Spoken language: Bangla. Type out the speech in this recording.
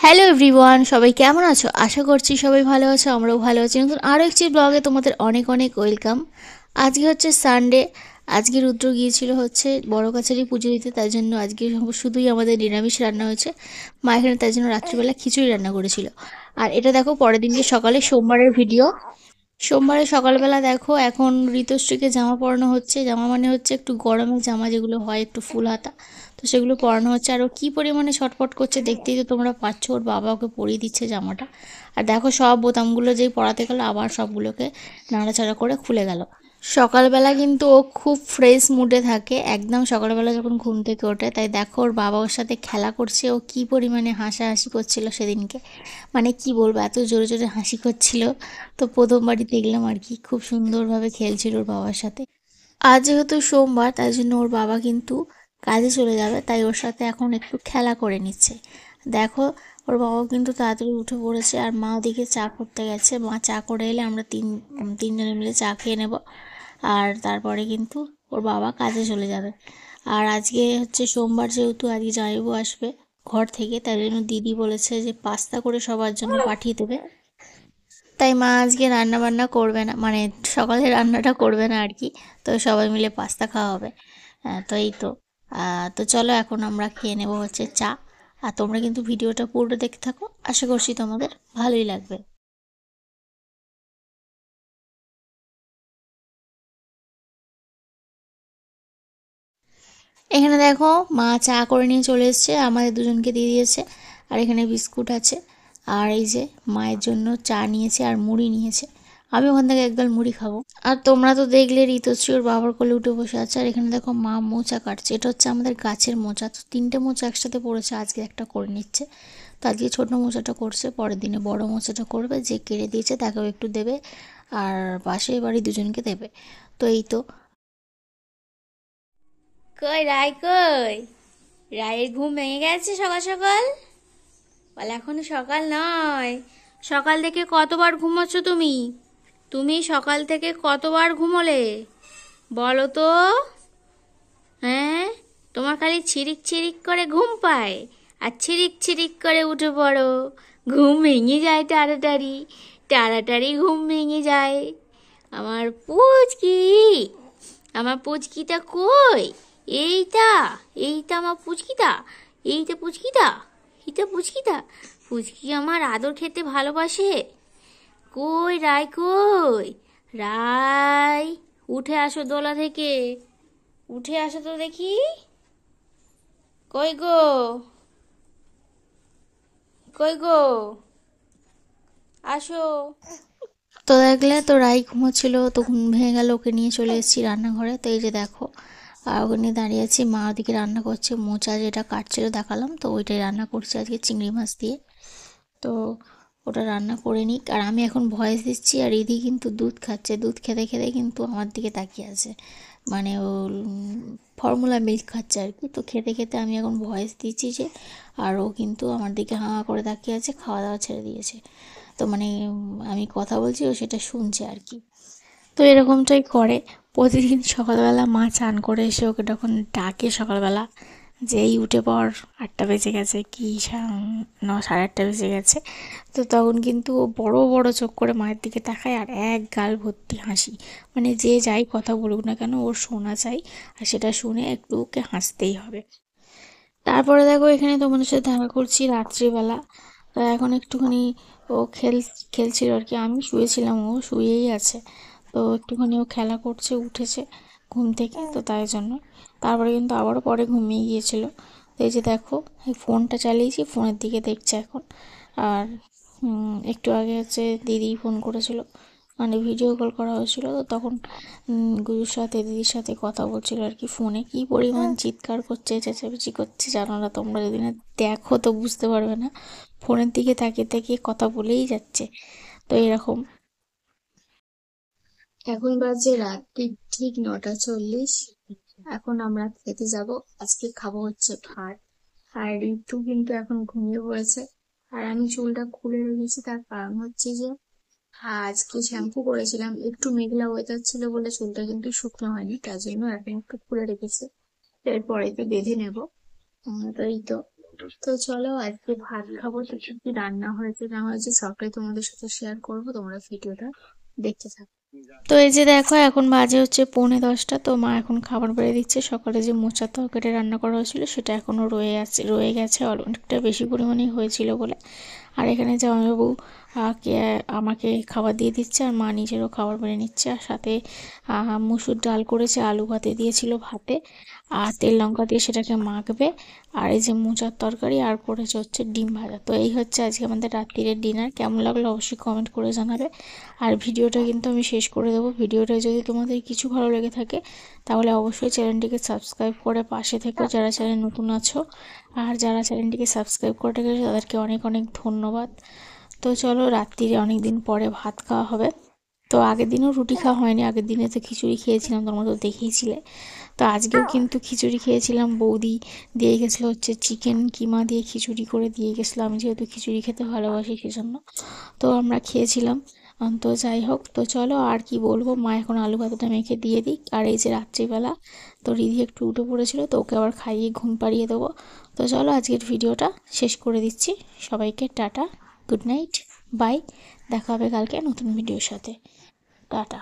হ্যালো এভরিওয়ান, সবাই কেমন আছো? আশা করছি সবাই ভালো আছো, আমরাও ভালো আছি। নতুন আরও একটি ব্লগে তোমাদের অনেক অনেক ওয়েলকাম। আজকে হচ্ছে সানডে। আজকে রুদ্র গিয়েছিল হচ্ছে বড় কাছারি পুজো দিতে, তাই জন্য আজকে শুধুই আমাদের নিরামিষ রান্না হয়েছে। মা এখানে তাই জন্য রাত্রিবেলা খিচুড়ি রান্না করেছিল। আর এটা দেখো পরের দিনকে সকালে সোমবারের ভিডিও। সোমবারে সকালবেলা দেখো এখন ঋতুশ্রীকে জামা পরানো হচ্ছে। জামা মানে হচ্ছে একটু গরমের জামা, যেগুলো হয় একটু ফুল হাতা, তো সেগুলো পরানো হচ্ছে। আর ও কী পরিমাণে ছটফট করছে দেখতেই তো তোমরা পাচ্ছ। ওর বাবা ওকে পরিয়ে দিচ্ছে জামাটা। আর দেখো সব বোতামগুলো যেই পরাতে গেলো আবার সবগুলোকে নাড়াচাড়া করে খুলে গেল। সকালবেলা কিন্তু ও খুব ফ্রেশ মুডে থাকে একদম, সকালবেলা যখন ঘুম থেকে ওঠে। তাই দেখো ওর বাবা ওর সাথে খেলা করছে। ও কী পরিমাণে হাসাহাসি করছিল সেদিনকে, মানে কি বলবো, এত জোরে জোরে হাসি করছিল। তো প্রথমবারই দেখলাম আর কি, খুব সুন্দরভাবে খেলছিল ওর বাবার সাথে। আজ যেহেতু সোমবার, তাই জন্য ওর বাবা কিন্তু কাজে চলে যাবে, তাই ওর সাথে এখন একটু খেলা করে নিচ্ছে। দেখো ওর বাবাও কিন্তু তাড়াতাড়ি উঠে পড়েছে, আর মা ওদিকে চা করতে গেছে। মা চা করে এলে আমরা তিনজনে মিলে চা খেয়ে নেব। আর তারপরে কিন্তু ওর বাবা কাজে চলে যাবে। আর আজকে হচ্ছে সোমবার, যেহেতু আজকে জামাইবাবু আসবে ঘর থেকে, তাই জন্য দিদি বলেছে যে পাস্তা করে সবার জন্য পাঠিয়ে দেবে। তাই মা আজকে রান্না বান্না করবে না, মানে সকালে রান্নাটা করবে না আর কি। তো সবাই মিলে পাস্তা খাওয়া হবে। তো এই তো। তো চলো এখন আমরা খেয়ে নেবো হচ্ছে চা। আর তোমরা কিন্তু ভিডিওটা পুরো দেখতে থাকো, আশা করছি তোমাদের ভালোই লাগবে। এখানে দেখো মা চা করে নিয়ে চলে এসেছে, আমাদের দুজনকে দিয়ে দিয়েছে। আর এখানে বিস্কুট আছে। আর এই যে মায়ের জন্য চা নিয়েছে আর মুড়ি নিয়েছে। আমি ওখান থেকে একদম মুড়ি খাবো। আর তোমরা তো দেখলে ঋতুশ্রী ওর বাবার কোলে উঠে বসে আছে। আর এখানে দেখো মা মোচা কাটছে, এটা হচ্ছে আমাদের গাছের মোচা। তো তিনটে মোচা একসাথে পড়েছে, আজকে একটা করে নিচ্ছে। তো আজকে ছোটো মোচাটা করছে, পরের দিনে বড় মোচাটা করবে। যে কেড়ে দিয়েছে তাকেও একটু দেবে, আর পাশের বাড়ি দুজনকে দেবে। তো এই তো। কই রায় কই? রায়ের ঘুম ভেঙে গেছে সকাল সকাল? বলে এখনো সকাল নয়। সকাল থেকে কতবার ঘুমাচ্ছ তুমি? তুমি সকাল থেকে কতবার ঘুমোলে বলো তো? হ্যাঁ, তোমার খালি ছিরিক ছিরিক করে ঘুম পায়, আর ছিরিক ছিরিক করে উঠে পড়ো। ঘুম ভেঙে যায় তাড়াতাড়ি, তাড়াতাড়ি ঘুম ভেঙে যায়। আমার পুচকি, আমার পুচকিটা কই? এইটা, এইটা আমার পুচকিটা, এইটা পুচকিটা, এইটা পুচকিটা। পুচকি আমার আদর খেতে ভালোবাসে। কই রায় কই? রায়, উঠে আসো দোলা থেকে, উঠে আসো তো দেখি। কই গো, কই গো, আসো। তো দেখলে তো রাই ঘুমোচ্ছিল, তো ঘুম ভেঙে গেল, ওকে নিয়ে চলে এসেছি রান্নাঘরে। তো এই যে দেখো, আর ওকে নিয়ে দাঁড়িয়ে আছি। মা ওদিকে রান্না করছে, মোচা যেটা কাটছিল দেখালাম, তো ওইটাই রান্না করছে আজকে চিংড়ি মাছ দিয়ে। তো ওটা রান্না করে নিক, আর আমি এখন ভয়েস দিচ্ছি। আর রিধি কিন্তু দুধ খাচ্ছে, দুধ খেতে খেতে কিন্তু আমার দিকে তাকিয়ে আছে, মানে ও ফর্মুলা মিল্ক খাচ্ছে আর কি। তো খেতে খেতে আমি এখন ভয়েস দিচ্ছি যে, আর ও কিন্তু আমার দিকে হাঁ হাঁ করে তাকিয়ে আছে, খাওয়া দাওয়া ছেড়ে দিয়েছে। তো মানে আমি কথা বলছি ও সেটা শুনছে আর কি। তো এরকমটাই করে প্রতিদিন। সকালবেলা মা চান করে এসে ওকে তখন ডাকে সকালবেলা, যেই উঠে পর, 8টা বেজে গেছে কি 9, সাড়ে 8টা বেজে গেছে। তো তখন কিন্তু ও বড় বড় চোখ করে মায়ের দিকে তাকায়, আর এক গাল ভর্তি হাসি। মানে যে যাই কথা বলুক না কেন ওর শোনা চাই, আর সেটা শুনে একটু ওকে হাসতেই হবে। তারপরে দেখো এখানে তোমাদের সাথে দেখা করছি রাত্রিবেলা। তো এখন একটুখানি ও খেলছিল আর কি, আমি শুয়েছিলাম, ও শুয়েই আছে। তো একটুখানি ও খেলা করছে, উঠেছে ঘুম থেকে, তো তাই জন্য। তারপরে কিন্তু আবারও পরে ঘুমিয়ে গিয়েছিল। তো এই যে দেখো, এই ফোনটা চালিয়েছি, ফোনের দিকে দেখছে এখন। আর একটু আগে হচ্ছে দিদি ফোন করেছিল, মানে ভিডিও কল করা হয়েছিল। তো তখন গুরুর সাথে দিদির সাথে কথা বলছিল আর কি ফোনে। কি পরিমাণ চিৎকার করছে, চেঁচামেচি করছে জানো না, তোমরা যদি না দেখো তো বুঝতে পারবে না। ফোনের দিকে তাকিয়ে তাকিয়ে কথা বলেই যাচ্ছে। তো এরকম। এখন বাজে রাত্রি ঠিক 9টা 40। এখন আমরা খেতে যাব। আজকে খাবো হচ্ছে ভাত। আর ঋতু কিন্তু এখন ঘুমিয়ে পড়েছে। আর আমি চুলটা খুলে রেখেছি, তার কারণ হচ্ছে যে আজকে শ্যাম্পু করেছিলাম, একটু মেঘলা ওয়েদার ছিল বলে চুলটা কিন্তু শুকনো হয়নি, তার জন্য এখন একটু খুলে রেখেছি। এরপরে তো বেঁধে নেব। তো এই তো। তো চলো আজকে ভাত খাবো, তো কি কি রান্না হয়েছে না হয়েছে সবটাই তোমাদের সাথে শেয়ার করবো, তোমরা ভিডিওটা দেখতে থাকো। তো এই যে দেখো এখন বাজে হচ্ছে 9:45, তো মা এখন খাবার বেড়ে দিচ্ছে। সকালে যে মোচার তরকারি রান্না করা হয়েছিল সেটা এখনো রয়ে গেছে, অনেকটা বেশি পরিমাণেই হয়েছিল বলে। আর এখানে জামাইবাবু কে আমাকে খাবার দিয়ে দিচ্ছে, আর মা নিজেরও খাবার বেড়ে নিচ্ছে। আর সাথে মুসুর ডাল করেছে, আলু ভাতে দিয়েছিল ভাতে, আর তেল লঙ্কা দিয়ে সেটাকে মাখবে। আর এই যে মোচার তরকারি, আর করেছে হচ্ছে ডিম ভাজা। তো এই হচ্ছে আজকে আমাদের রাত্রিরের ডিনার। কেমন লাগলো অবশ্যই কমেন্ট করে জানাবে। আর ভিডিওটা কিন্তু আমি শেষ করে দেবো। ভিডিওটা যদি তোমাদের কিছু ভালো লেগে থাকে তাহলে অবশ্যই চ্যানেলটিকে সাবস্ক্রাইব করে পাশে থেকো, যারা চ্যানেল নতুন আছো। আর যারা চ্যানেলটিকে সাবস্ক্রাইব করে রেখেছো তাদেরকে অনেক অনেক ধন্যবাদ। তো চলো রাত্রিরে অনেক দিন পরে ভাত খাওয়া হবে। তো আগের দিনও রুটি খাওয়া হয়নি, আগের দিনে তো খিচুড়ি খেয়েছিলাম, তোমরা তো দেখেইছিলে। তো আজকেও কিন্তু খিচুড়ি খেয়েছিলাম, বৌদি দিয়ে গেছিলো হচ্ছে চিকেন কিমা দিয়ে খিচুড়ি করে দিয়ে গেছিলো। আমি যেহেতু খিচুড়ি খেতে ভালোবাসি সেজন্য তো আমরা খেয়েছিলাম। তো যাই হোক, তো চলো আর কি বলবো, মা এখন আলু ভাতাটা মেখে দিয়ে দিক। আর এই যে রাত্রিবেলা তো রিধি একটু উঠে পড়েছিল, তো ওকে আবার খাইয়ে ঘুম পাড়িয়ে দেবো। তো চলো আজকের ভিডিওটা শেষ করে দিচ্ছি। সবাইকে টাটা, গুড নাইট, বাই। দেখা হবে কালকে নতুন ভিডিওর সাথে। টাটা।